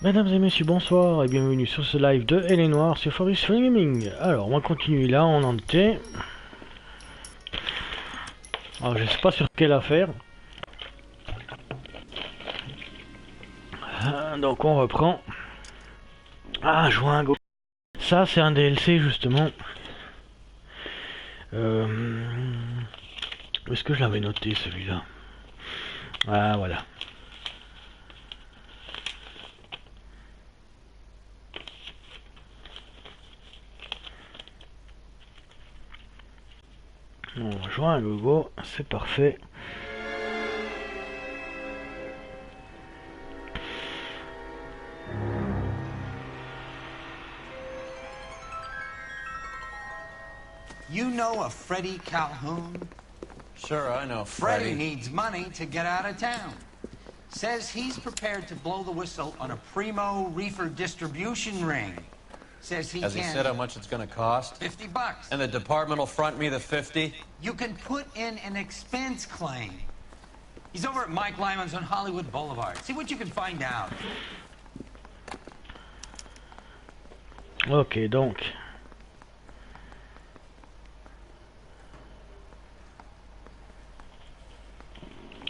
Mesdames et messieurs, bonsoir et bienvenue sur ce live de Noire sur Fun&Gaming. Alors, on va continuer là, on en était. Alors, je sais pas sur quelle affaire. Donc, on reprend. Ah, joint go. Ça, c'est un DLC justement. Est-ce que je l'avais noté celui-là? Ah, voilà. On rejoint un logo, c'est parfait. You know a Freddie Calhoun? Sure, I know Freddie needs money to get out of town. Says he's prepared to blow the whistle on a primo reefer distribution ring. Says he Has he said how much it's going to cost? $50. And the department will front me the 50? You can put in an expense claim. He's over at Mike Lyman's on Hollywood Boulevard. See what you can find out. Ok, donc.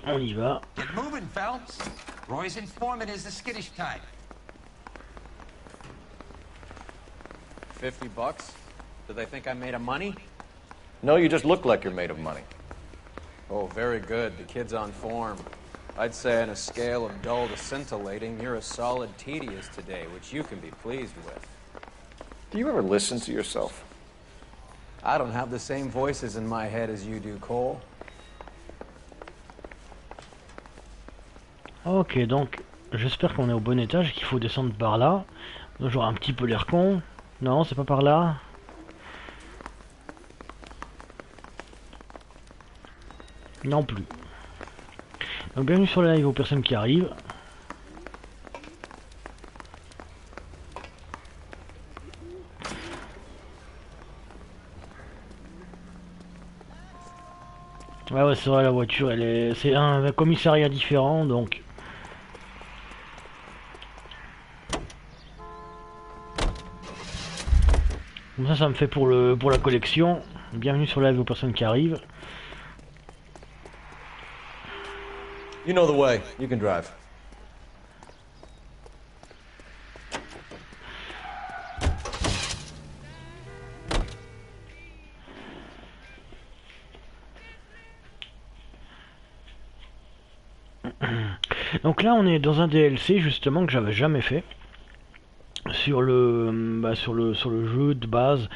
On y va. Get moving, Phelps. Roy's informant is the skittish type. $50? Do they think I'm made of money? No, you just look like you're made of money. Oh, very good. The kid's on form. I'd say on a scale of dull to scintillating, you're a solid tedious today, which you can be pleased with. Do you ever listen to yourself? I don't have the same voices in my head as you do, Cole. Ok, donc j'espère qu'on est au bon étage et qu'il faut descendre par là. J'aurai un petit peu l'air con. Non, c'est pas par là. Non plus. Donc bienvenue sur le live aux personnes qui arrivent. Ouais, c'est vrai, la voiture, c'est un commissariat différent, donc. Comme ça me fait pour la collection. Bienvenue sur le live aux personnes qui arrivent. You know the way. You can drive. Donc là on est dans un DLC justement que j'avais jamais fait sur le jeu de base.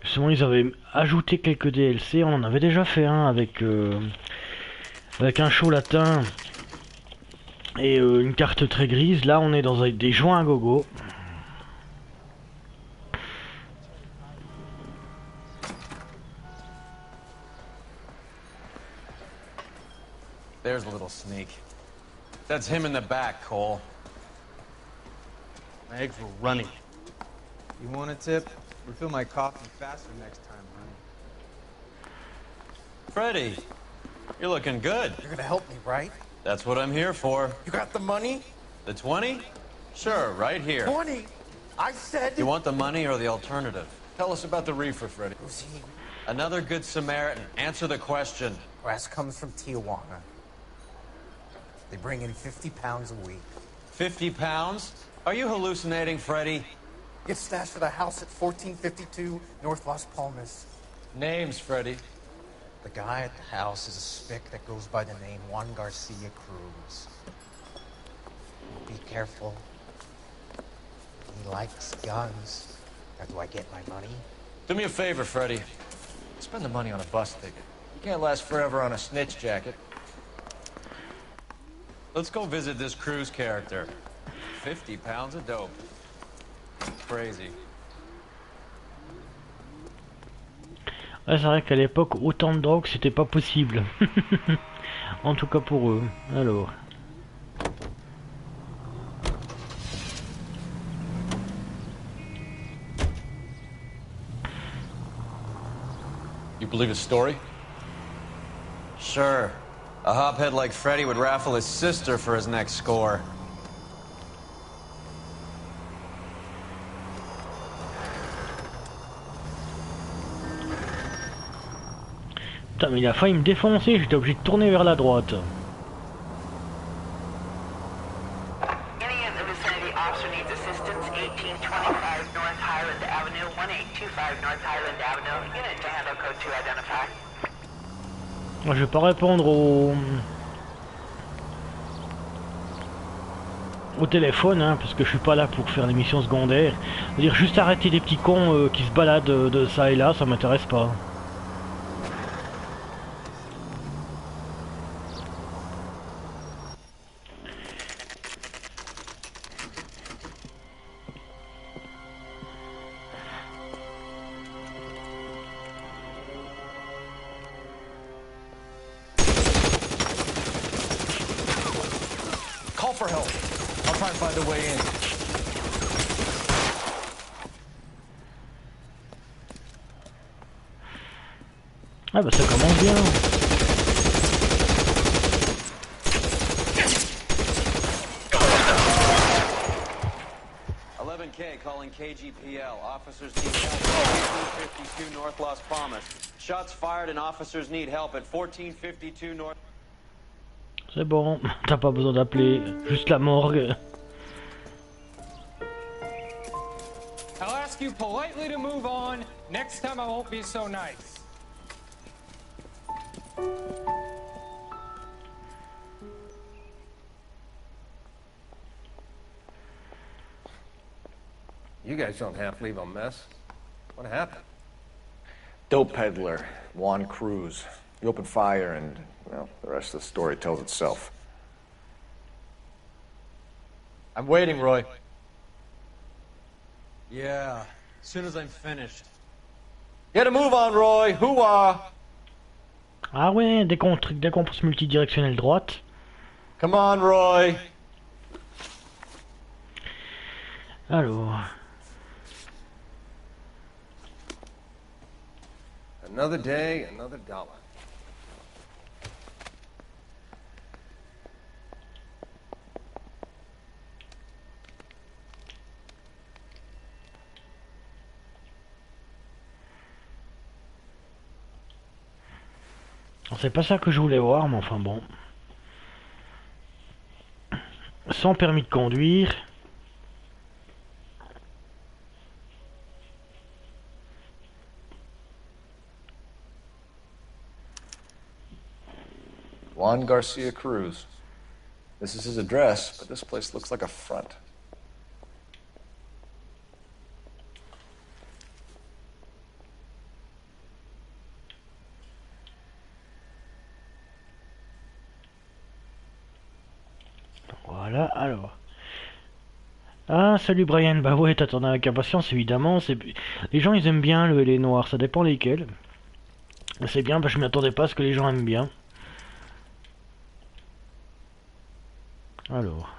Justement ils avaient ajouté quelques DLC, on en avait déjà fait un avec un show latin et une carte très grise. Là on est dans des joints à gogo. There's a little sneak. That's him in the back, Cole. My eggs were runny. You want a tip? Refill my coffee faster next time, honey. Freddie, you're looking good. You're gonna help me, right? That's what I'm here for. You got the money? The 20? Sure, right here. 20! I said... You want the money or the alternative? Tell us about the reefer, Freddie. Who's he? Another good Samaritan. Answer the question. Grass comes from Tijuana. They bring in 50 pounds a week. 50 pounds? Are you hallucinating, Freddie? Gets stashed at a house at 1452 North Las Palmas. Names, Freddie. The guy at the house is a spick that goes by the name Juan Garcia Cruz. Be careful. He likes guns. Now, do I get my money? Do me a favor, Freddie. Spend the money on a bus ticket. You can't last forever on a snitch jacket. Let's go visit this Cruz character. 50 pounds of dope. Crazy. Ouais, c'est vrai qu'à l'époque, autant de drogue, c'était pas possible. En tout cas pour eux. Alors. You believe his story? Sure. A hophead like Freddie would raffle his sister for his next score. Putain, mais il a failli me défoncer, j'étais obligé de tourner vers la droite. Any in the vicinity officer needs assistance, 1825 North Highland Avenue, 1825 North Highland Avenue, unit to handle code 2 identify. Moi, je vais pas répondre au téléphone, hein, parce que je suis pas là pour faire des missions secondaires. C'est-à-dire juste arrêter des petits cons qui se baladent de ça et là, ça m'intéresse pas. Call for help. I'll try and find a way in. Ah bah ça commence bien. 11K calling KGPL. Officers need help at 1452 North Las Palmas. Shots fired and officers need help at 1452 North. C'est bon, t'as pas besoin d'appeler, juste la morgue. I'll ask you politely to move on. Next time I won't be so nice. You guys don't half leave a mess. What happened? Dope peddler, Juan Cruz. He opened fire and, well, the rest of the story tells itself. I'm waiting, Roy. Yeah, as soon as I'm finished. Get a move on, Roy. Hoo-ah. Ah ouais, dès qu'on pousse multidirectionnel droite. Come on, Roy. Alors... Another day, another dollar. C'est pas ça que je voulais voir, mais enfin bon. Sans permis de conduire. Juan Garcia Cruz. This is his address, but this place looks like a front. Voilà, alors. Ah, salut Brian, bah ouais, t'attendais avec impatience, évidemment. Les gens, ils aiment bien les noirs, ça dépend lesquels. C'est bien, bah je m'y attendais pas à ce que les gens aiment bien. Alors.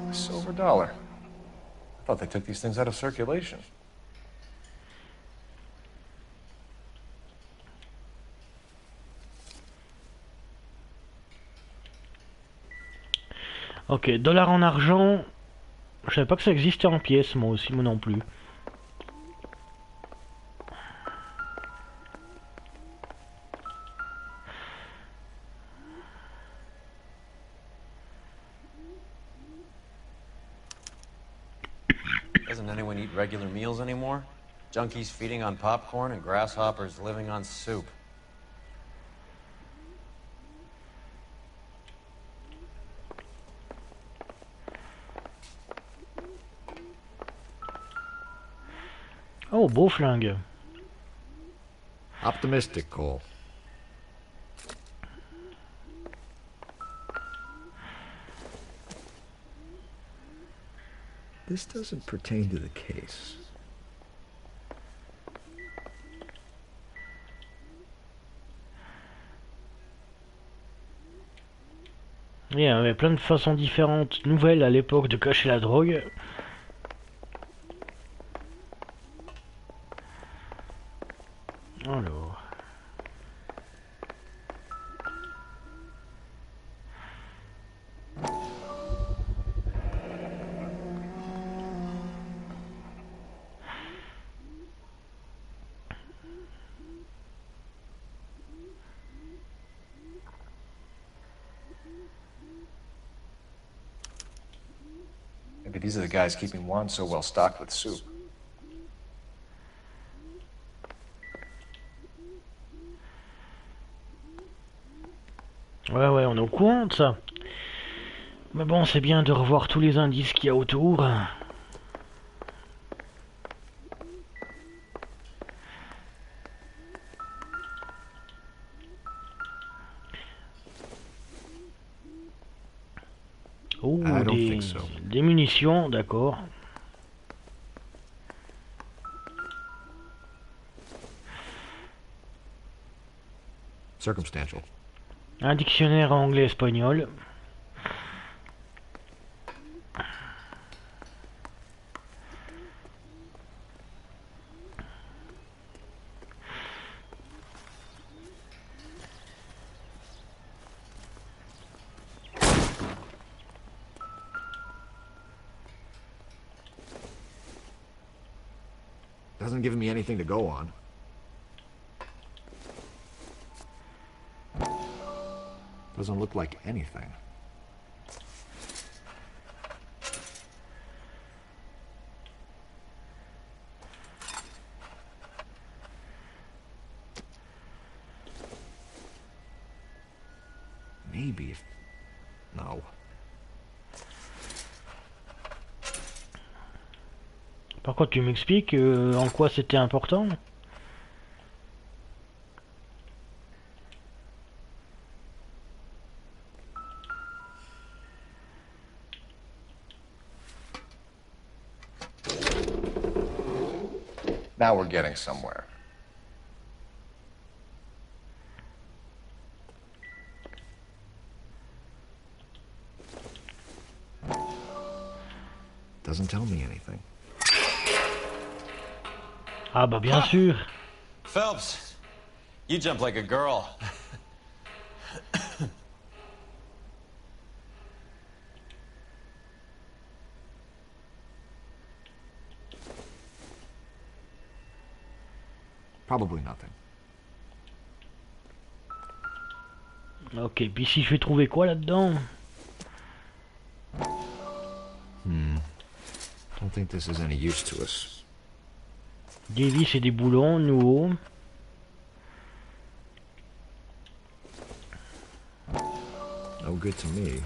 A silver dollar. I thought they took these things out of circulation. Ok, dollar en argent. Je savais pas que ça existait en pièces, moi aussi, moi non plus. Doesn't anyone eat regular meals anymore? Junkies feeding on popcorn and grasshoppers living on soup. Oh, beau flingue. Optimistic, Cole. This doesn't pertain to the case. Il y avait plein de façons différentes, nouvelles à l'époque de cacher la drogue. Alors... Maybe these are the guys keeping Juan so well stocked with soup. Ouais, on est au courant de ça. Mais bon, c'est bien de revoir tous les indices qu'il y a autour. Oh, des munitions, d'accord. Circumstantial. Un dictionnaire anglais-espagnol. Hasn't given me anything to go on. Doesn't look like anything. Maybe if... No. Par contre, tu m'expliques en quoi c'était important? Now we're getting somewhere. Doesn't tell me anything. Ah bah bien sûr. Phelps, you jump like a girl. Probably nothing. Ok, puis si je vais trouver quoi là-dedans? Don't think this is any use to us. Des vis et des boulons, nouveaux. No good to me.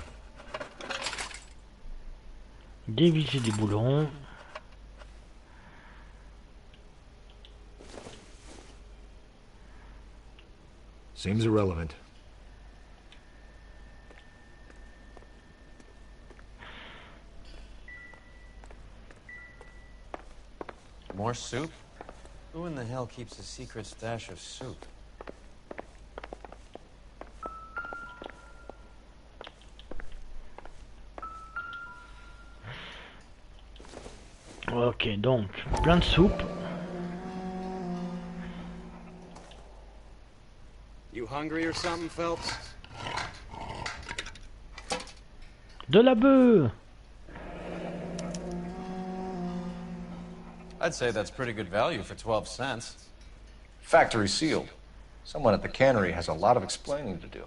Des vis et des boulons. Seems irrelevant. More soup? Who in the hell keeps a secret stash of soup? Ok, donc, plein de soupe. You hungry or something, Phelps? De la bœuf. I'd say that's pretty good value for 12 cents. Factory sealed. Someone at the cannery has a lot of explaining to do.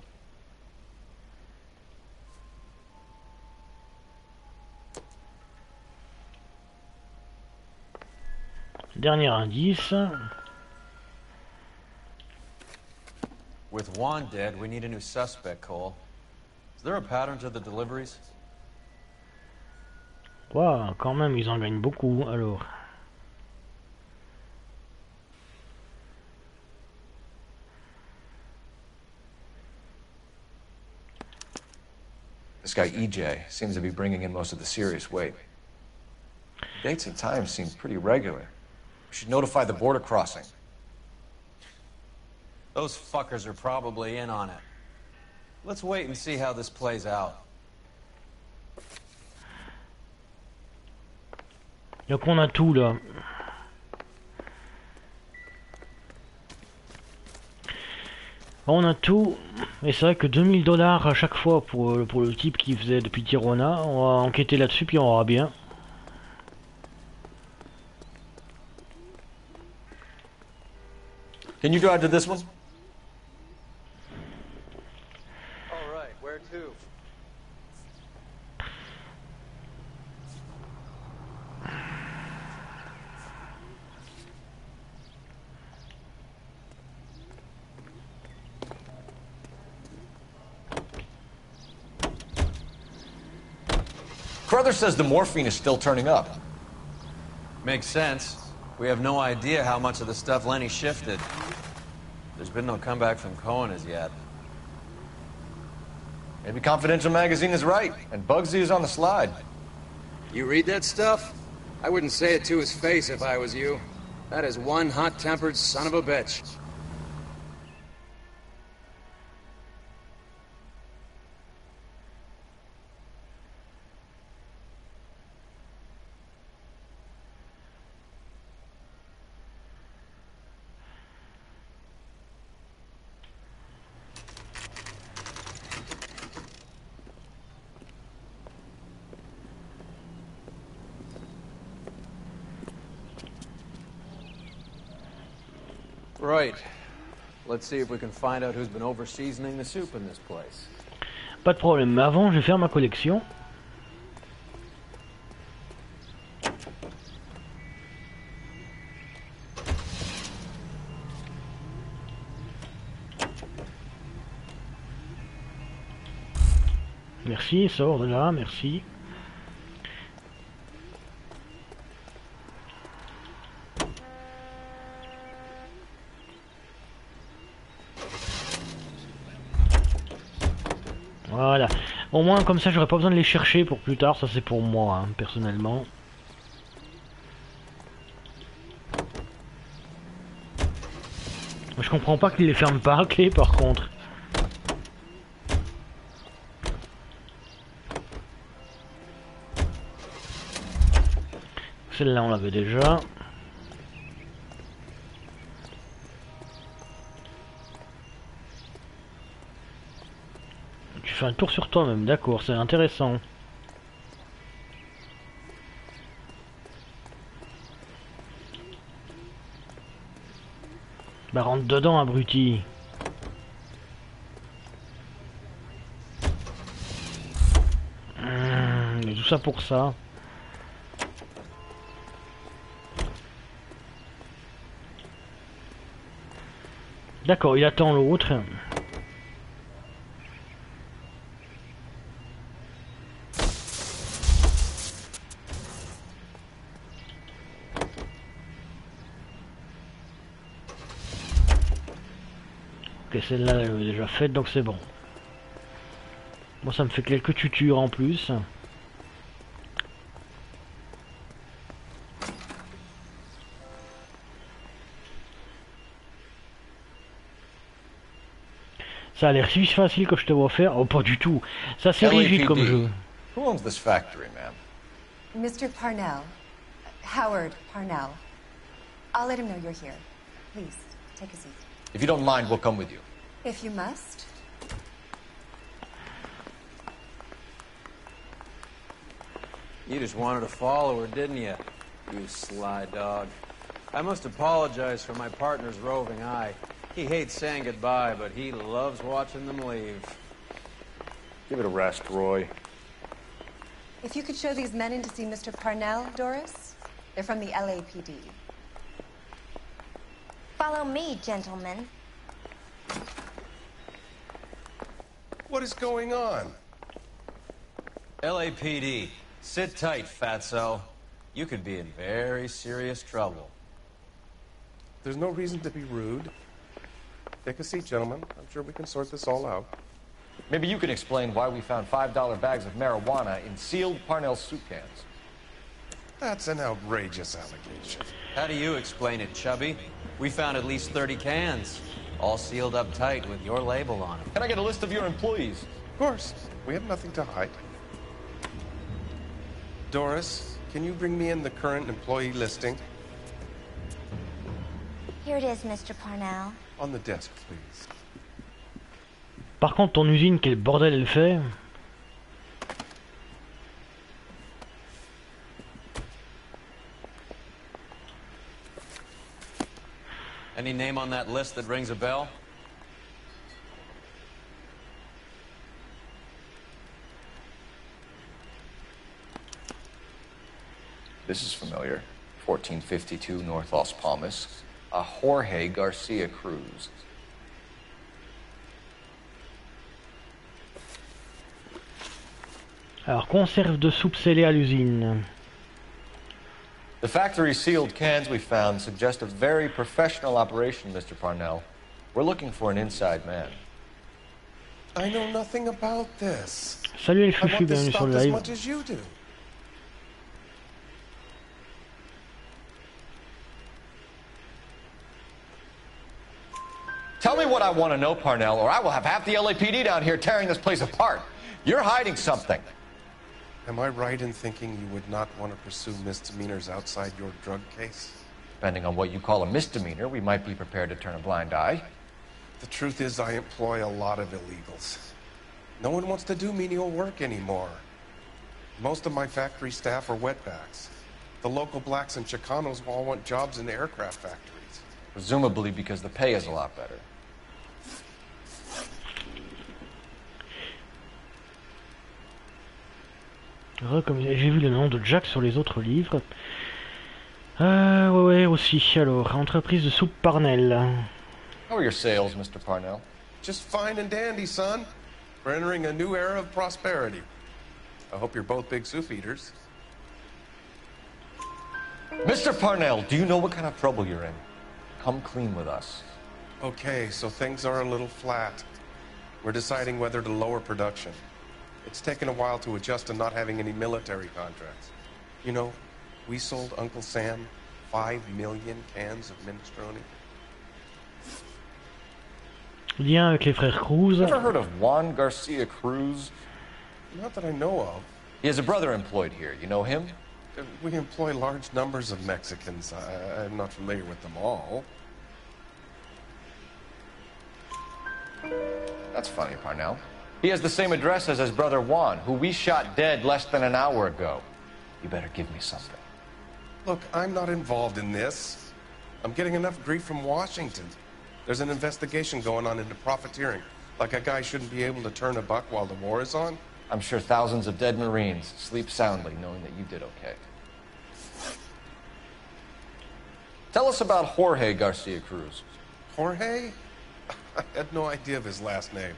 Dernier indice. With Juan dead, we need a new suspect, Cole. Is there a pattern to the deliveries? Waouh, quand même, ils en gagnent beaucoup, alors. This guy EJ seems to be bringing in most of the serious weight. Dates and times seem pretty regular. We should notify the border crossing. Those fuckers are probably in on it. Let's wait and see how this plays out. Donc on a tout là. On a tout. Et c'est vrai que 2000 $ à chaque fois pour le type qui faisait depuis Tirona. On va enquêter là-dessus puis on aura bien. Can you drive to this one? All right, where to? Crowther says the morphine is still turning up. Makes sense. We have no idea how much of the stuff Lenny shifted. There's been no comeback from Cohen as yet. Maybe Confidential Magazine is right, and Bugsy is on the slide. You read that stuff? I wouldn't say it to his face if I was you. That is one hot-tempered son of a bitch. Right. Let's see if we can find out who's been over-seasoning the soup in this place. Pas de problème, mais avant je vais faire ma collection. Merci, sors de là, merci. Voilà. Au moins comme ça j'aurais pas besoin de les chercher pour plus tard, ça c'est pour moi hein, personnellement. Je comprends pas qu'ils les ferment pas à clé par contre. Celle-là on l'avait déjà. Tu fais un tour sur toi-même, d'accord, c'est intéressant. Bah rentre dedans, abruti. Et tout ça pour ça. D'accord, il attend l'autre. Ok, celle-là, elle est déjà faite, donc c'est bon. Bon, ça me fait quelques tutures en plus. Ça a l'air si facile que je te vois faire. Oh, pas du tout. Ça c'est rigide comme jeu. Who owns this factory, ma'am? Mr. Parnell. Howard Parnell. I'll let him know you're here. Please, take a seat. If you don't mind, we'll come with you. If you must. You just wanted to follow her, didn't you? You sly dog. I must apologize for my partner's roving eye. He hates saying goodbye, but he loves watching them leave. Give it a rest, Roy. If you could show these men in to see Mr. Parnell, Doris. They're from the LAPD. Follow me, gentlemen. What is going on? LAPD, sit tight, fatso. You could be in very serious trouble. There's no reason to be rude. Take a seat, gentlemen. I'm sure we can sort this all out. Maybe you can explain why we found $5 bags of marijuana in sealed Parnell soup cans. That's an outrageous allegation. How do you explain it, Chubby? We found at least 30 cans, all sealed up tight with your label on them. Can I get a list of your employees? Of course. We have nothing to hide. Doris, can you bring me in the current employee listing? Here it is, Mr. Parnell. On the desk, please. Par contre, ton usine, quel bordel elle fait. Any name on that list that rings a bell? This is familiar. 1452 North Las Palmas. A Jorge Garcia Cruz. Alors, conserve de soupe scellée à l'usine. The factory sealed cans we found suggest a very professional operation, Mr. Parnell. We're looking for an inside man. I know nothing about this. Salut les I fufu, want this bienvenue sur stopped le as live. much as you do. Tell me what I want to know, Parnell, or I will have half the LAPD down here tearing this place apart. You're hiding something. Am I right in thinking you would not want to pursue misdemeanors outside your drug case? Depending on what you call a misdemeanor, we might be prepared to turn a blind eye. The truth is, I employ a lot of illegals. No one wants to do menial work anymore. Most of my factory staff are wetbacks. The local blacks and Chicanos all want jobs in the aircraft factories. Presumably because the pay is a lot better. Comme j'ai vu le nom de Jack sur les autres livres. Ouais, aussi. Alors, entreprise de soupe Parnell. How are your sales, Mr. Parnell? Just fine and dandy, son. We're entering a new era of prosperity. I hope you're both big soup eaters. Mr. Parnell, do you know what kind of trouble you're in? Come clean with us. Okay, so things are a little flat. We're deciding whether to lower production. It's taken a while to adjust to not having any military contracts. You know, we sold Uncle Sam 5 million cans of minestrone. Lien avec les frères Cruz. Ever heard of Juan Garcia Cruz? Not that I know of. He has a brother employed here. You know him? We employ large numbers of Mexicans. I'm not familiar with them all. That's funny, Parnell. He has the same address as his brother Juan, who we shot dead less than an hour ago. You better give me something. Look, I'm not involved in this. I'm getting enough grief from Washington. There's an investigation going on into profiteering. Like a guy shouldn't be able to turn a buck while the war is on. I'm sure thousands of dead Marines sleep soundly knowing that you did okay. Tell us about Jorge Garcia Cruz. Jorge? I had no idea of his last name.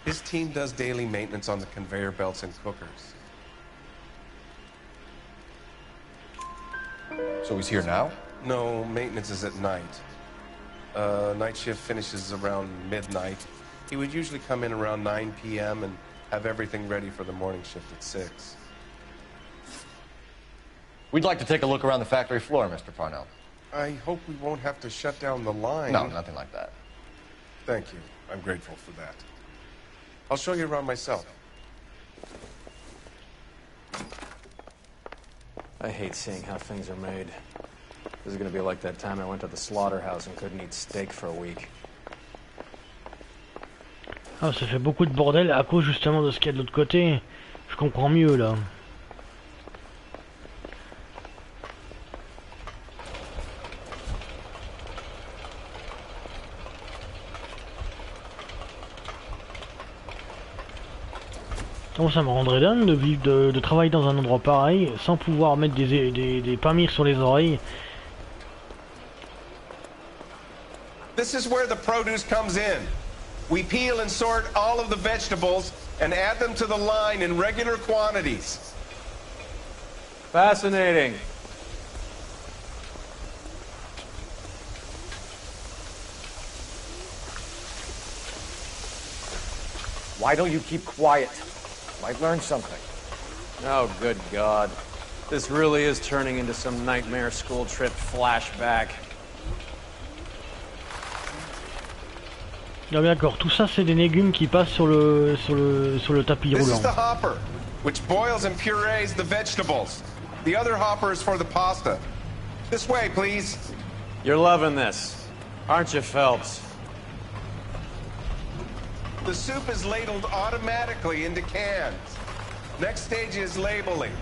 His team does daily maintenance on the conveyor belts and cookers. So he's here now? No, maintenance is at night. Night shift finishes around midnight. He would usually come in around 9 p.m. and have everything ready for the morning shift at 6. We'd like to take a look around the factory floor, Mr. Parnell. I hope we won't have to shut down the line. No, nothing like that. Thank you. I'm grateful for that. I'll show you around myself. I hate seeing how things are made. This is gonna be like that time I went to the slaughterhouse and couldn't eat steak for a week. Ah, ça fait beaucoup de bordel à cause justement de ce qu'il y a de l'autre côté. Je comprends mieux là. Bon, ça me rendrait dingue de vivre, de travailler dans un endroit pareil sans pouvoir mettre des pamires sur les oreilles. This is where the produce comes in. We peel and sort all of the vegetables and add them to the line in regular quantities. Fascinating. Why don't you keep quiet? Might learn something. Oh, good God. This really is turning into some nightmare school trip flashback. Ah, d'accord, tout ça c'est des légumes qui passent sur le tapis This roulant. is the hopper, which boils and purees the vegetables. The other hopper is for the pasta. This way, please. You're loving this, aren't you, Phelps? The soup is ladled automatically into cans. Next stage is labeling.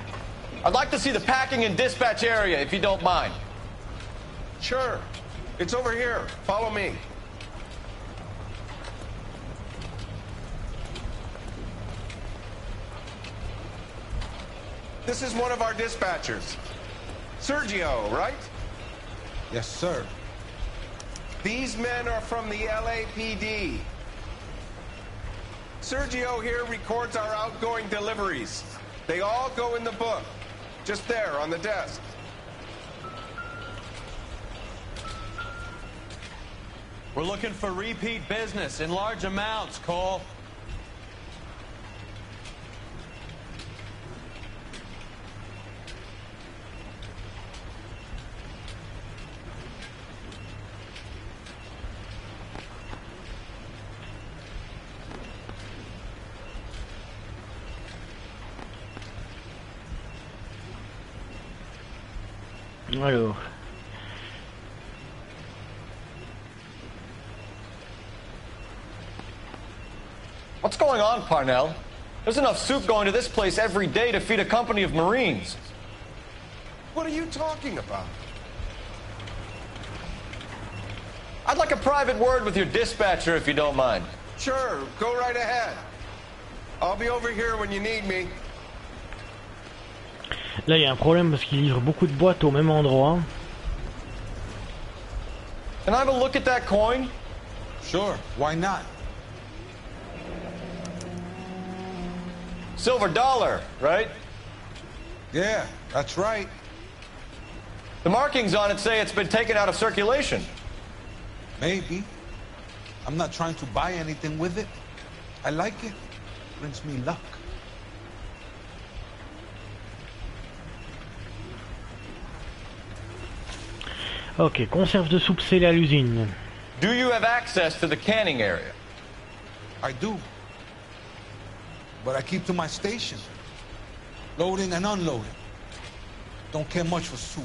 I'd like to see the packing and dispatch area, if you don't mind. Sure. It's over here. Follow me. This is one of our dispatchers. Sergio, right? Yes, sir. These men are from the LAPD. Sergio here records our outgoing deliveries. They all go in the book. Just there, on the desk. We're looking for repeat business in large amounts, Cole. Alors. What's going on, Parnell? There's enough soup going to this place every day to feed a company of Marines. What are you talking about? I'd like a private word with your dispatcher, if you don't mind. Sure, go right ahead. I'll be over here when you need me. Là, il y a un problème parce qu'il livre beaucoup de boîtes au même endroit. Can I have a look at that coin? Sure, why not? Silver dollar, right? Yeah, that's right. The markings on it say it's been taken out of circulation. Maybe. I'm not trying to buy anything with it. I like it. Brings me luck. Ok, conserve de soupe scellée à l'usine. Do you have access to the canning area? I do. But I keep to my station. Loading and unloading. Don't care much for soup.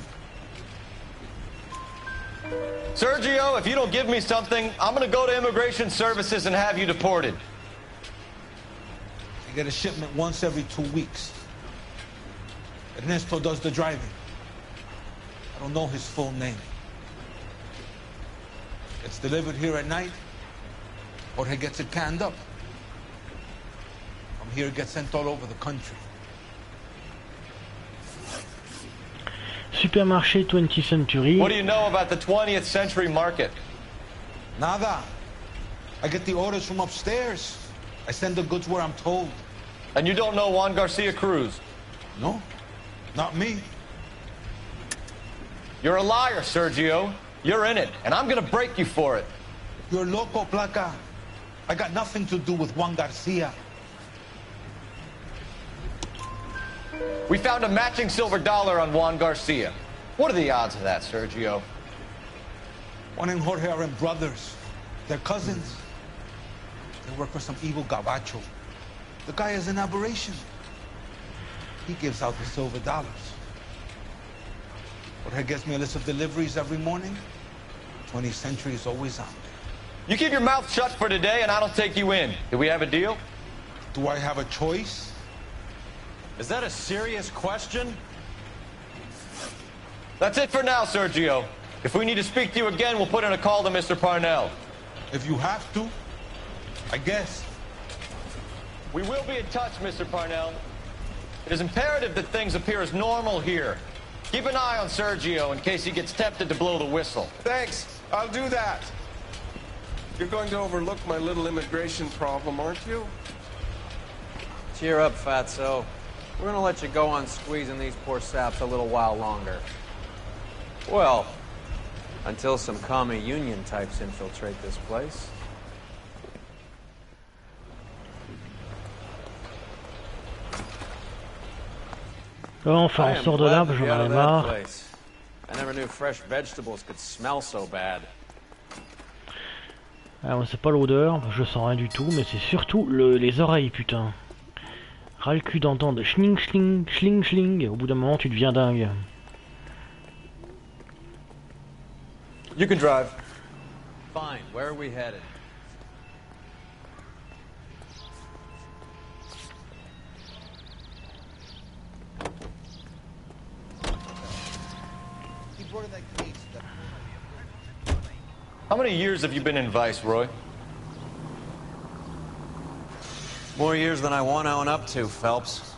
Sergio, if you don't give me something, I'm gonna go to Immigration Services and have you deported. I get a shipment once every 2 weeks. Ernesto does the driving. I don't know his full name. It's delivered here at night, or he gets it canned up. From here, it gets sent all over the country. Supermarché 20th Century. What do you know about the 20th century market? Nada. I get the orders from upstairs. I send the goods where I'm told. And you don't know Juan Garcia Cruz? No, not me. You're a liar, Sergio. You're in it, and I'm gonna break you for it. You're loco, Placa. I got nothing to do with Juan Garcia. We found a matching silver dollar on Juan Garcia. What are the odds of that, Sergio? Juan and Jorge are brothers. They're cousins. They work for some evil gabacho. The guy is an aberration. He gives out the silver dollars. Jorge gets me a list of deliveries every morning. 20th Century is always on. You keep your mouth shut for today, and I don't take you in. Do we have a deal? Do I have a choice? Is that a serious question? That's it for now, Sergio. If we need to speak to you again, we'll put in a call to Mr. Parnell. If you have to, I guess. We will be in touch, Mr. Parnell. It is imperative that things appear as normal here. Keep an eye on Sergio in case he gets tempted to blow the whistle. Thanks. I'll do that. You're going to overlook my little immigration problem, aren't you? Cheer up, Fatso. We're gonna let you go on squeezing these poor saps a little while longer. Well, until some commie union types infiltrate this place. Enfin, on sort de là, j'en avais marre. I never knew fresh vegetables could smell so bad. Alors, c'est pas l'odeur, je sens rien du tout, mais c'est surtout les oreilles, putain. Ras le cul d'entendre schling schling schling schling. Au bout d'un moment, tu deviens dingue. You can drive. Fine, where are we headed? How many years have you been in Vice, Roy? More years than I want to own up to, Phelps.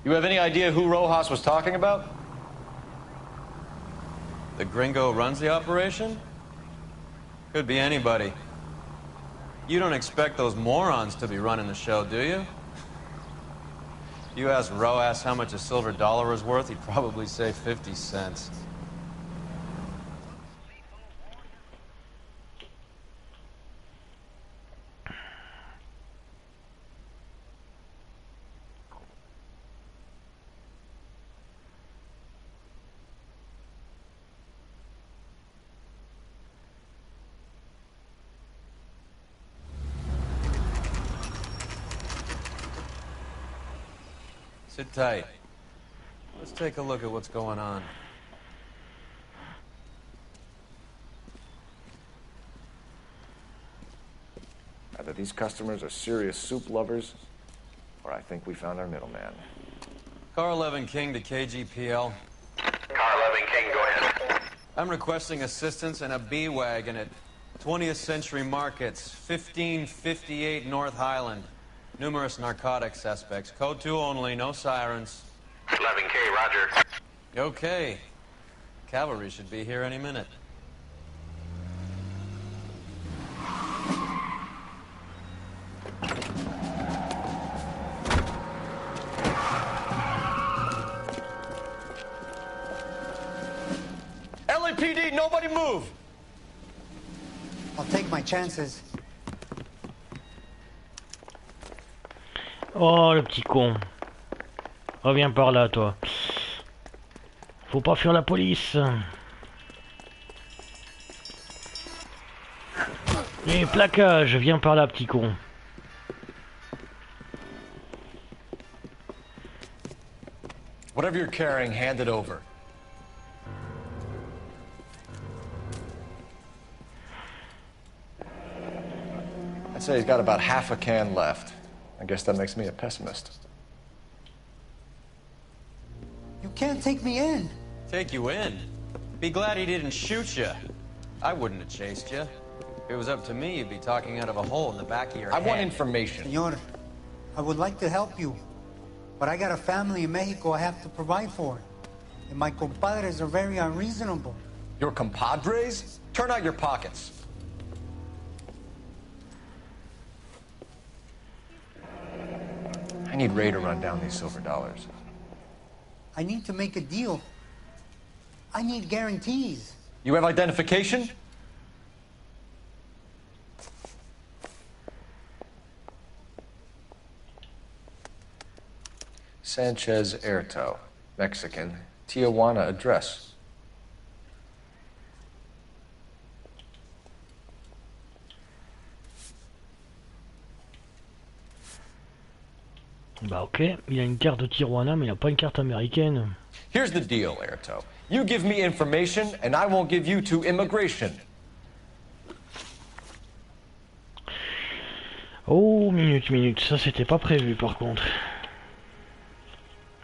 You have any idea who Rojas was talking about? The gringo runs the operation? Could be anybody. You don't expect those morons to be running the show, do you? If you ask Roas how much a silver dollar is worth, he'd probably say 50 cents. Sit tight. Let's take a look at what's going on. Either these customers are serious soup lovers, or I think we found our middleman. Car 11 King to KGPL. Car 11 King, go ahead. I'm requesting assistance in a B-Wagon at 20th Century Markets, 1558 North Highland. Numerous narcotic suspects. Code 2 only, no sirens. 11K, roger. Okay. Cavalry should be here any minute. LAPD, nobody move! I'll take my chances. Oh, le petit con. Reviens par là, toi. Faut pas fuir la police. Et plaquage, viens par là, petit con. Whatever you're carrying, hand it over. I'd say he's got about half a can left. I guess that makes me a pessimist. You can't take me in. Take you in? Be glad he didn't shoot you. I wouldn't have chased you. If it was up to me, you'd be talking out of a hole in the back of your head. I want information. Senor, I would like to help you, but I got a family in Mexico I have to provide for. And my compadres are very unreasonable. Your compadres? Turn out your pockets. I need Ray to run down these silver dollars. I need to make a deal. I need guarantees. You have identification? Sanchez Erto, Mexican, Tijuana address. Bah ok, il a une carte de Tijuana mais il a pas une carte américaine. Here's the deal, Erto. You give me information and I won't give you to immigration. Oh, minute, ça c'était pas prévu par contre.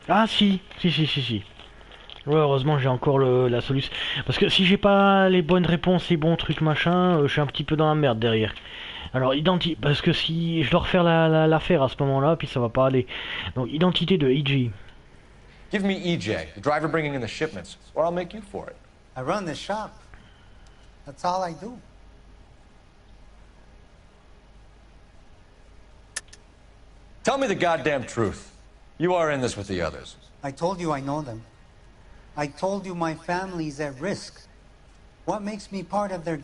Ah si. Ouais, heureusement j'ai encore la solution. Parce que si j'ai pas les bonnes réponses, les bons trucs machin, je suis un petit peu dans la merde derrière. Alors parce que si je dois refaire l'affaire à ce moment-là, puis ça va pas aller. Donc identité de EJ. Give me EJ, the driver bringing in the shipments, or I'll make you for it. I run this shop. That's all I do. Tell me the goddamn truth. You are in this with the others. I told you I know them. I told you my family's at risk. What makes me part of their...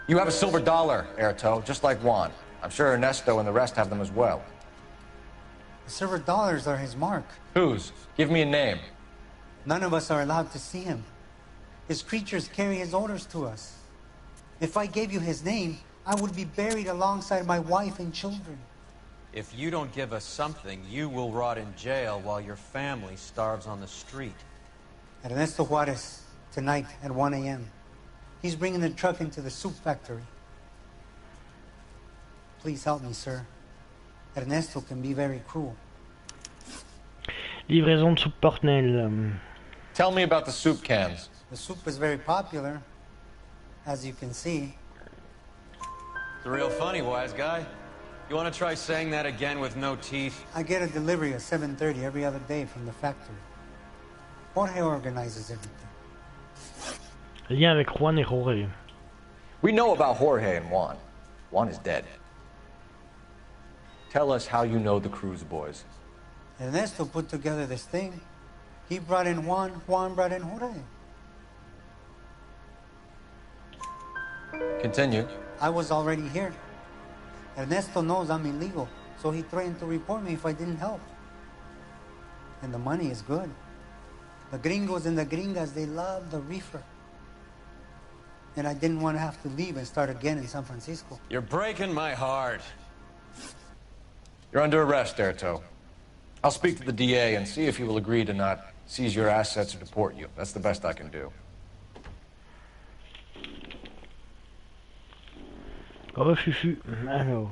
You have a silver dollar, Erto, just like Juan. I'm sure Ernesto and the rest have them as well. The silver dollars are his mark. Whose? Give me a name. None of us are allowed to see him. His creatures carry his orders to us. If I gave you his name, I would be buried alongside my wife and children. If you don't give us something, you will rot in jail while your family starves on the street. Ernesto Juarez, tonight at 1 a.m. He's bringing the truck into the soup factory. Please help me, sir. Ernesto can be very cruel. Livraison de soupe Portnel. Tell me about the soup cans. The soup is very popular, as you can see. It's real funny, wise guy. You want to try saying that again with no teeth? I get a delivery at 7:30 every other day from the factory. Jorge organizes everything. Lien avec Juan et Jorge. We know about Jorge and Juan. Juan is dead. Tell us how you know the Cruz boys. Ernesto put together this thing. He brought in Juan, Juan brought in Jorge. Continue. I was already here. Ernesto knows I'm illegal, so he threatened to report me if I didn't help. And the money is good. The gringos and the gringas, they love the reefer. And I didn't want to have to leave and start again in San Francisco. You're breaking my heart. You're under arrest, Erto. I'll speak to the DA and see if he will agree to not seize your assets or deport you. That's the best I can do. Oh, Fufu. Alors.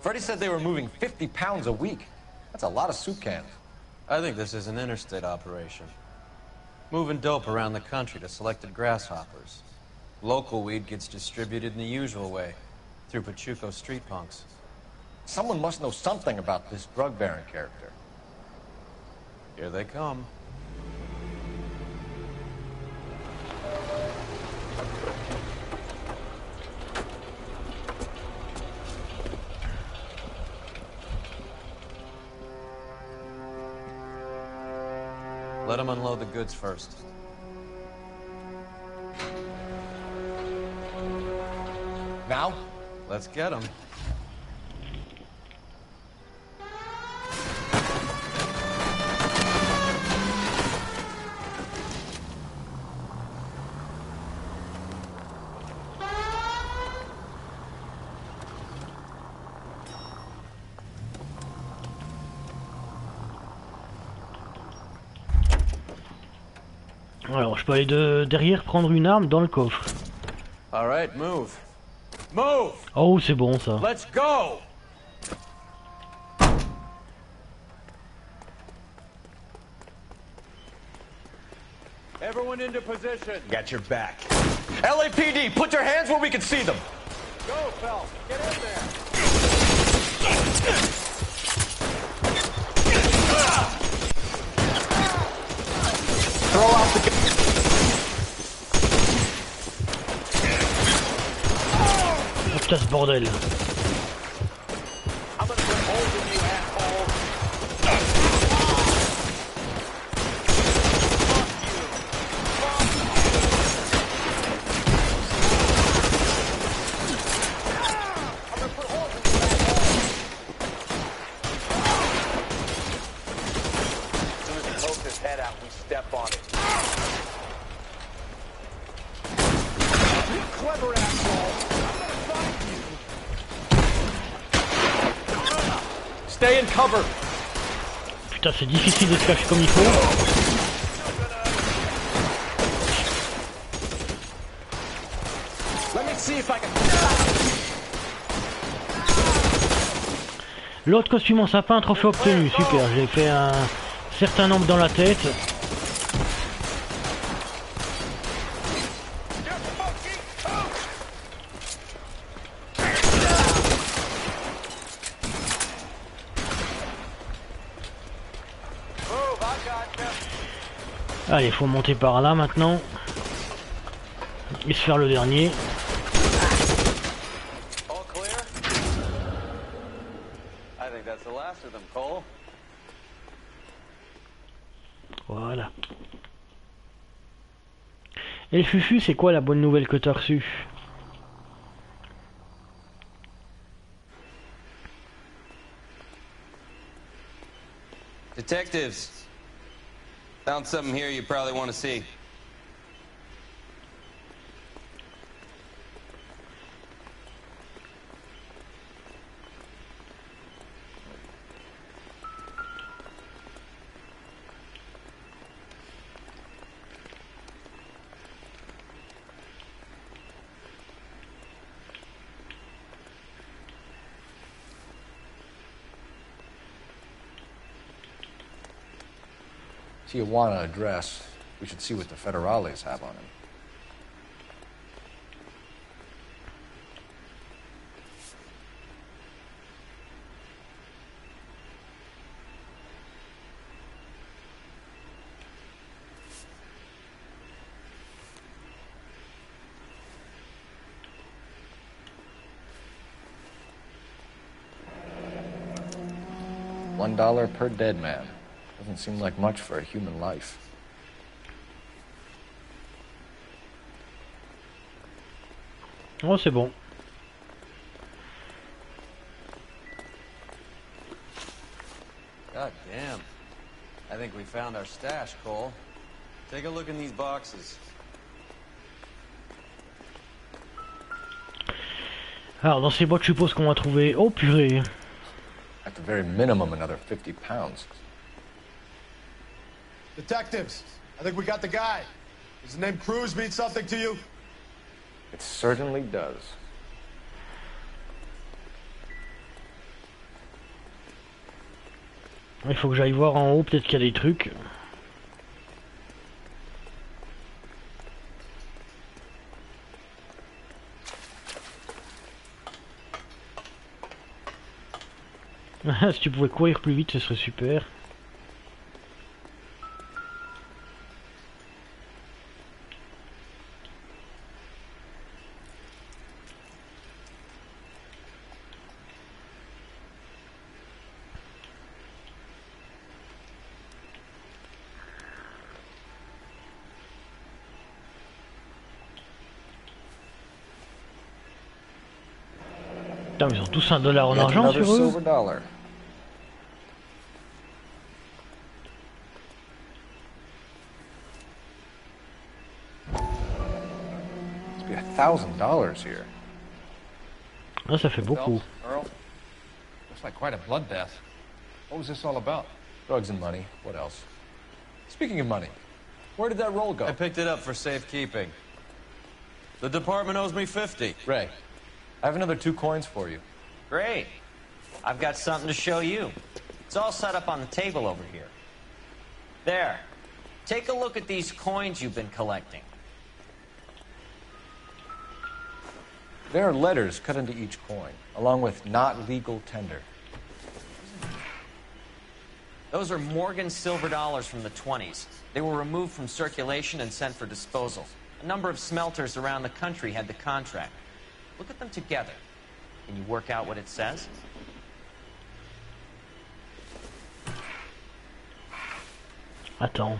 Freddie said they were moving 50 pounds a week. That's a lot of soup cans. I think this is an interstate operation. Moving dope around the country to selected grasshoppers. Local weed gets distributed in the usual way, through Pachuco street punks. Someone must know something about this drug baron character. Here they come. Let them unload the goods first. Now? Let's get them. Alors, je peux aller derrière prendre une arme dans le coffre. All right, move. Move! Oh, c'est bon ça. Let's go! Everyone into position. Got your back. LAPD, put your hands where we can see them. Go, Phelps. Get in there. Throw out the... Oh putain, ce bordel. Stay in cover. Putain, c'est difficile de se cacher comme il faut. L'autre costume en sapin, trophée obtenu, super, j'ai fait un certain nombre dans la tête. Allez, faut monter par là maintenant. Et se faire le dernier. Voilà. Et le Fufu, c'est quoi la bonne nouvelle que t'as reçue? Detectives, found something here you probably want to see. Tijuana address. We should see what the federales have on him. $1 per dead man. Doesn't seem like much for a human life. Oh, c'est bon. God damn. I think we found our stash, Cole. Take a look in these boxes. Alors, dans ces boîtes, je suppose qu'on va trouver... Oh, purée. At the very minimum, another 50 pounds. Detectives, I think we got the guy. Does the name Cruz mean something to you? It certainly does. Il faut que j'aille voir en haut, peut-être qu'il y a des trucs. Si tu pouvais courir plus vite, ce serait super. Putain, mais ils ont tous $1 en argent sur eux. $1. Must be $1,000 here. Ah, ça fait beaucoup. Earl, looks like quite a bloodbath. What was this all about? Drugs and money. What else? Speaking of money, where did that roll go? I picked it up for safekeeping. The department owes me 50. Ray, I have another 2 coins for you. Great. I've got something to show you. It's all set up on the table over here. There. Take a look at these coins you've been collecting. There are letters cut into each coin, along with not legal tender. Those are Morgan silver dollars from the 20s. They were removed from circulation and sent for disposal. A number of smelters around the country had the contract. Look at them together. Can you work out what it says? Attends.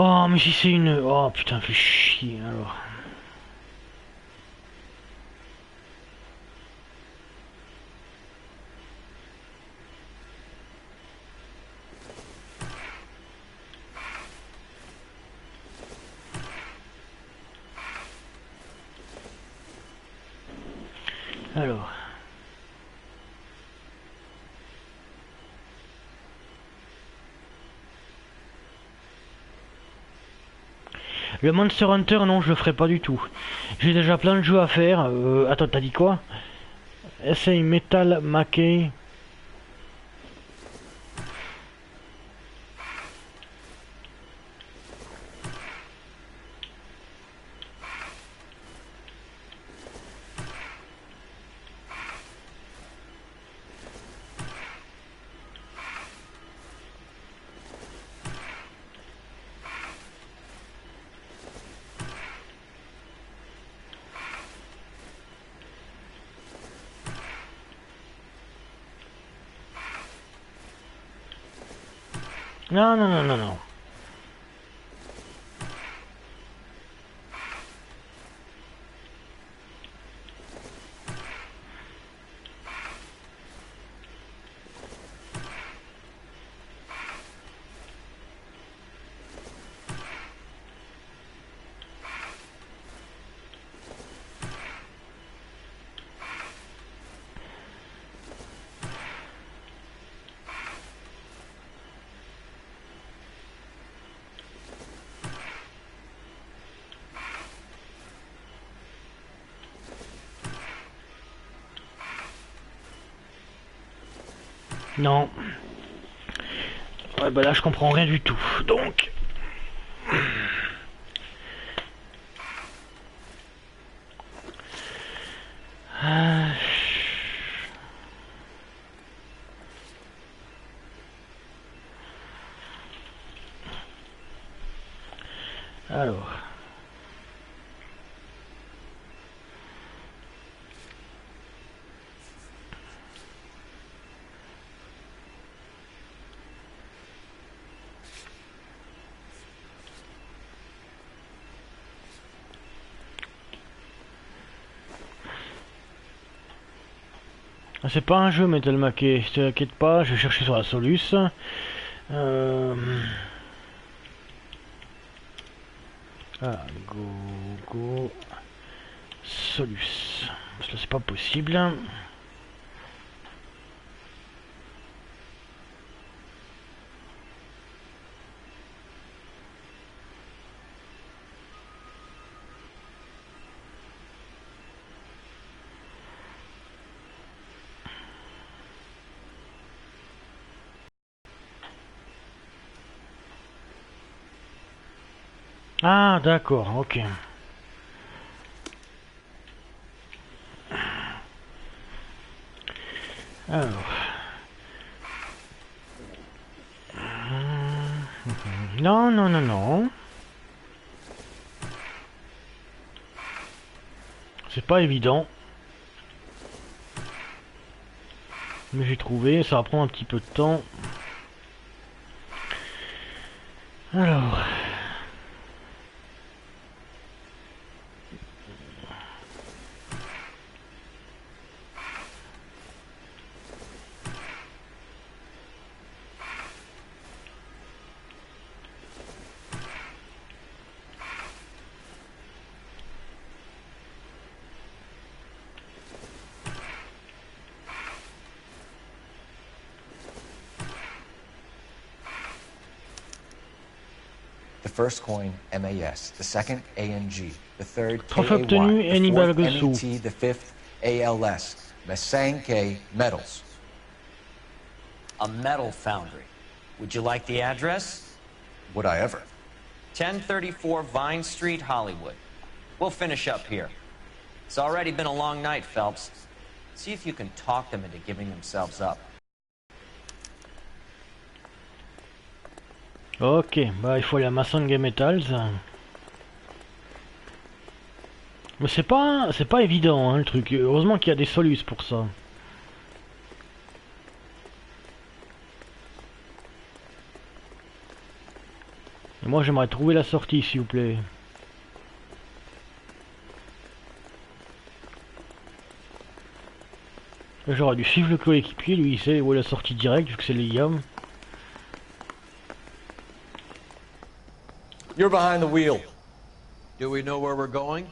Oh, mais si c'est une... Oh, putain, fais chier, alors. Alors... Le Monster Hunter, non, je le ferai pas du tout. J'ai déjà plein de jeux à faire. Attends, t'as dit quoi? Essaye Metal Mackey. Non, non, non, non, non. Non. Ouais, bah là je comprends rien du tout. Donc. Alors. C'est pas un jeu Metal Maquet, je t'inquiète pas, je vais chercher sur la Solus. Ah, go, Solus. Parce que là c'est pas possible. Ah d'accord, ok. Alors. Non, non, non, non. C'est pas évident. Mais j'ai trouvé, ça va prendre un petit peu de temps. Alors. The first coin, MAS. The second, ANG. The third, Trophée obtenu, KAY. The fourth, NIBalguesou. MET. The fifth, ALS. Masanke Metals. A metal foundry. Would you like the address? Would I ever? 1034 Vine Street, Hollywood. We'll finish up here. It's already been a long night, Phelps. See if you can talk them into giving themselves up. Ok, bah il faut aller à Masanke Metals. Mais c'est pas évident hein, le truc. Heureusement qu'il y a des solus pour ça. Et moi j'aimerais trouver la sortie s'il vous plaît. J'aurais dû suivre le coéquipier, lui il sait où est la sortie directe vu que c'est les YAM. You're behind the wheel. Do we know where we're going?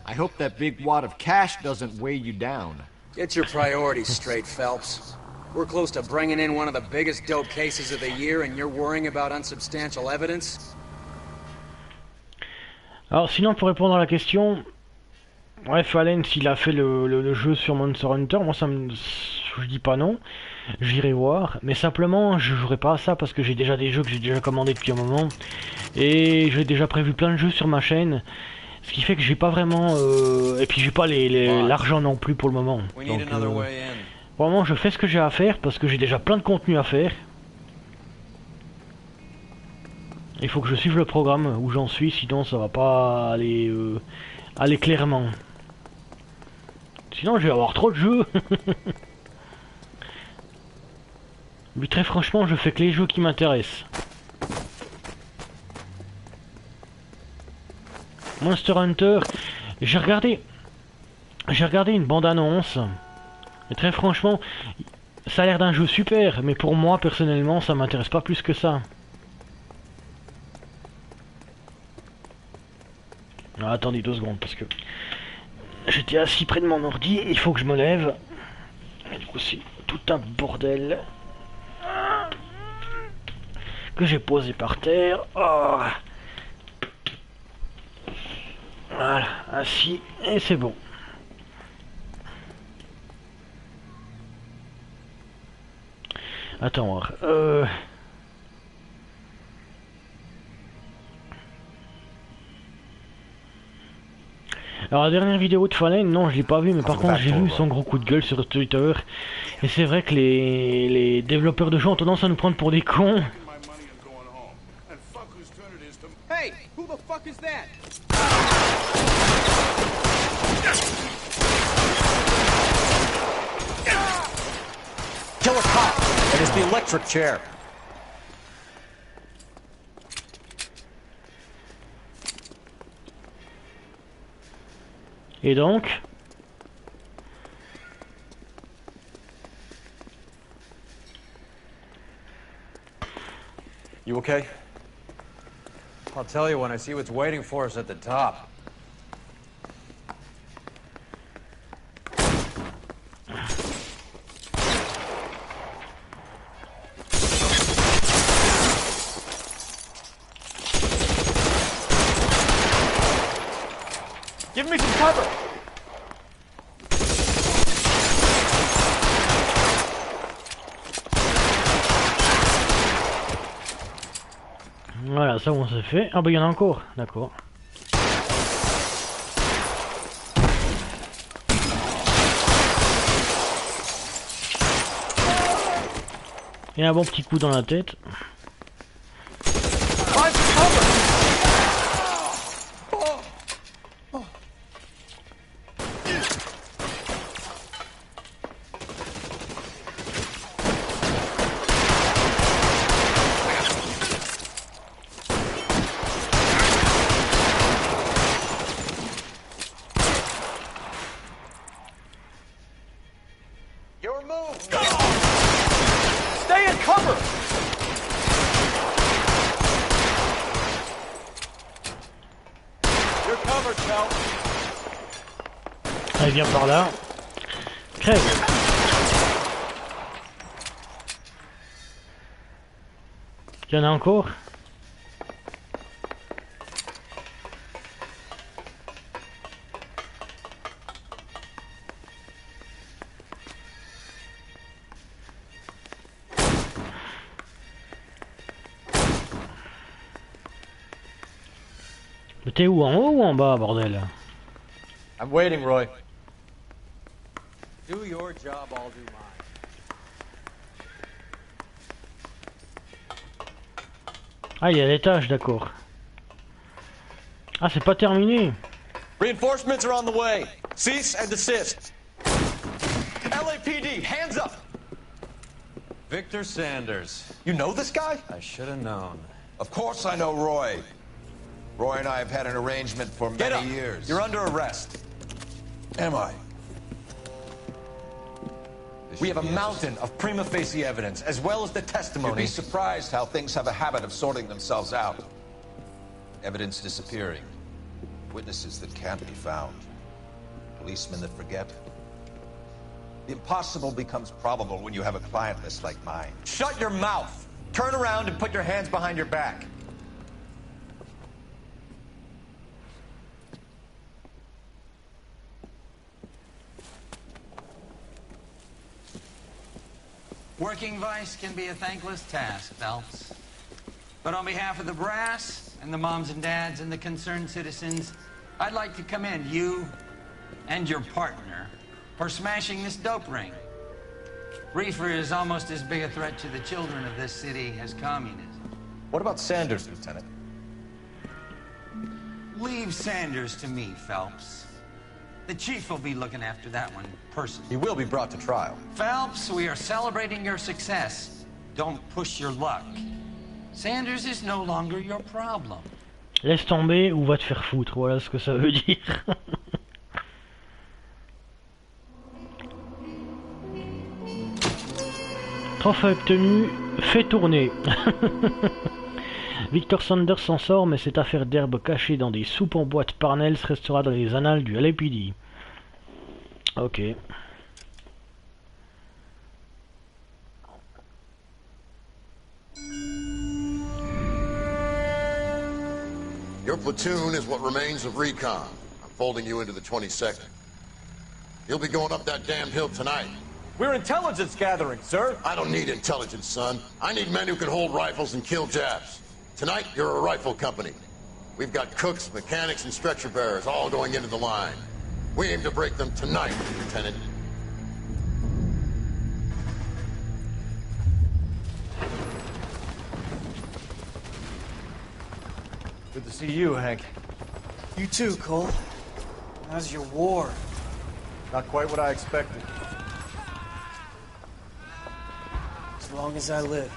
I hope that big wad of cash doesn't weigh you down. Get your priorities straight, Phelps. We're close to bringing in one of the biggest dope cases of the year, and you're worrying about unsubstantial evidence? Alors sinon pour répondre à la question, ouais Fallen s'il a fait le jeu sur Monster Hunter, moi ça me... je dis pas non, j'irai voir, mais simplement je jouerai pas à ça parce que j'ai déjà des jeux que j'ai déjà commandés depuis un moment, et j'ai déjà prévu plein de jeux sur ma chaîne, ce qui fait que j'ai pas vraiment... et puis j'ai pas l'argent non plus pour le moment. Donc vraiment je fais ce que j'ai à faire parce que j'ai déjà plein de contenu à faire. Il faut que je suive le programme où j'en suis, sinon ça va pas aller, aller clairement. Sinon je vais avoir trop de jeux. Mais très franchement je fais que les jeux qui m'intéressent. Monster Hunter, j'ai regardé une bande-annonce. Et très franchement, ça a l'air d'un jeu super, mais pour moi personnellement ça m'intéresse pas plus que ça. Ah, attendez 2 secondes parce que j'étais assis près de mon ordi, il faut que je me lève. Et du coup c'est tout un bordel que j'ai posé par terre. Oh. Voilà, assis, et c'est bon. Attends, alors la dernière vidéo de Fallen, non je l'ai pas vu, mais par contre j'ai vu son gros coup de gueule sur Twitter. Et c'est vrai que les développeurs de jeux ont tendance à nous prendre pour des cons. Hey, who the fuck is that? Kill a cop. It is the electric chair. Et donc You okay? I'll tell you when I see what's waiting for us at the top. Give me some cover. Voilà, ça on s'est fait. Ah bah il y en a encore, d'accord. Et un bon petit coup dans la tête. Stay in cover. You're covered, Cal. Allez, viens par là. Crève. Il y en a encore. Mais t'es où, en haut ou en bas, bordel? I'm waiting, Roy. Do your job, I'll do mine. Ah, il y a l'étage, d'accord. Ah, c'est pas terminé. Reinforcements are on the way. Cease and desist. LAPD, hands up. Victor Sanders. You know this guy? I should have known. Of course I know Roy. Roy and I have had an arrangement for Get many up. years. You're under arrest. Am I? We have a mountain of prima facie evidence, as well as the You'd testimony. be surprised how things have a habit of sorting themselves out. Evidence disappearing. Witnesses that can't be found. Policemen that forget. The impossible becomes probable when you have a client list like mine. Shut your mouth. Turn around and put your hands behind your back. Working vice can be a thankless task, Phelps. But on behalf of the brass and the moms and dads and the concerned citizens, I'd like to commend you and your partner for smashing this dope ring. Reefer is almost as big a threat to the children of this city as communism. What about Sanders, Lieutenant? Leave Sanders to me, Phelps. The chief will be looking after that one personally. He will be brought to trial. Phelps, we are celebrating your success. Don't push your luck. Sanders is no longer your problem. Laisse tomber ou va te faire foutre, voilà ce que ça veut dire. Trophée obtenu, fait tourner. Victor Sanders s'en sort, mais cette affaire d'herbe cachée dans des soupes en boîte Parnells restera dans les annales du LAPD. Ok. Your platoon is what remains of recon. folding you into the 22nd. You'll be going up that damn hill tonight. We're intelligence gathering, sir. I don't need intelligence, son. I need men who can hold rifles and kill Japs. Tonight, you're a rifle company. We've got cooks, mechanics, and stretcher bearers all going into the line. We aim to break them tonight, Lieutenant. Good to see you, Hank. You too, Cole. How's your war? Not quite what I expected. As long as I live,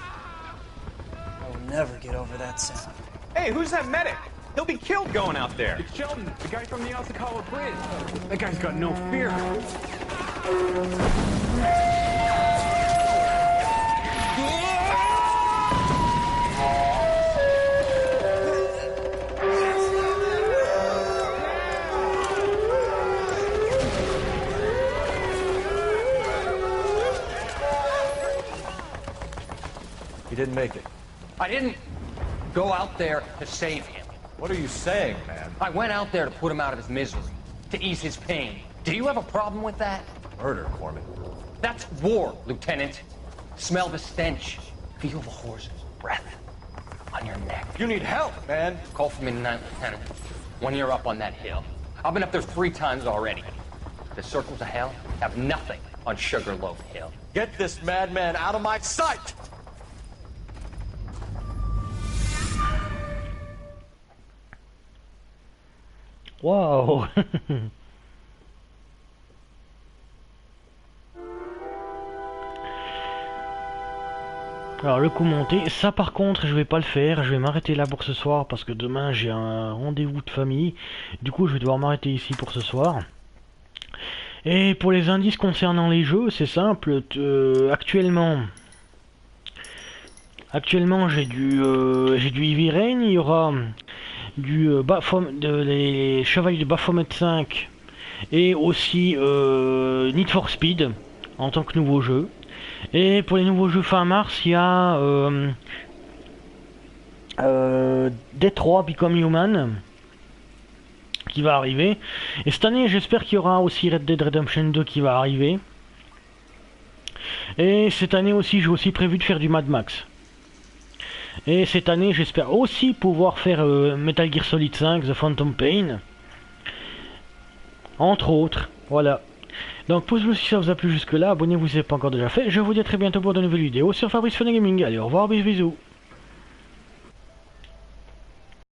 I will never get over that sound. Hey, who's that medic? He'll be killed going out there. It's Sheldon, the guy from the Osakawa Bridge. That guy's got no fear. He didn't make it. I didn't go out there to save him. What are you saying, man? I went out there to put him out of his misery, to ease his pain. Do you have a problem with that? Murder, Corman. That's war, Lieutenant. Smell the stench. Feel the horse's breath on your neck. You need help, man. Call for me tonight, Lieutenant. When you're up on that hill. I've been up there 3 times already. The circles of hell have nothing on Sugarloaf Hill. Get this madman out of my sight! Waouh. Alors le coup monté, ça par contre je vais pas le faire, je vais m'arrêter là pour ce soir parce que demain j'ai un rendez-vous de famille. Du coup je vais devoir m'arrêter ici pour ce soir. Et pour les indices concernant les jeux, c'est simple, actuellement j'ai du Heavy Rain, il y aura du les Chevaliers de Baphomet 5 et aussi Need for Speed en tant que nouveau jeu. Et pour les nouveaux jeux fin mars, il y a Détroit Become Human qui va arriver. Et cette année, j'espère qu'il y aura aussi Red Dead Redemption 2 qui va arriver. Et cette année aussi, j'ai aussi prévu de faire du Mad Max. Et cette année, j'espère aussi pouvoir faire Metal Gear Solid 5, The Phantom Pain. Entre autres, voilà. Donc pouce-le si ça vous a plu jusque là, abonnez-vous si ce n'est pas encore déjà fait. Je vous dis à très bientôt pour de nouvelles vidéos sur Fabrice Fun&Gaming. Allez, au revoir, bisous bisous.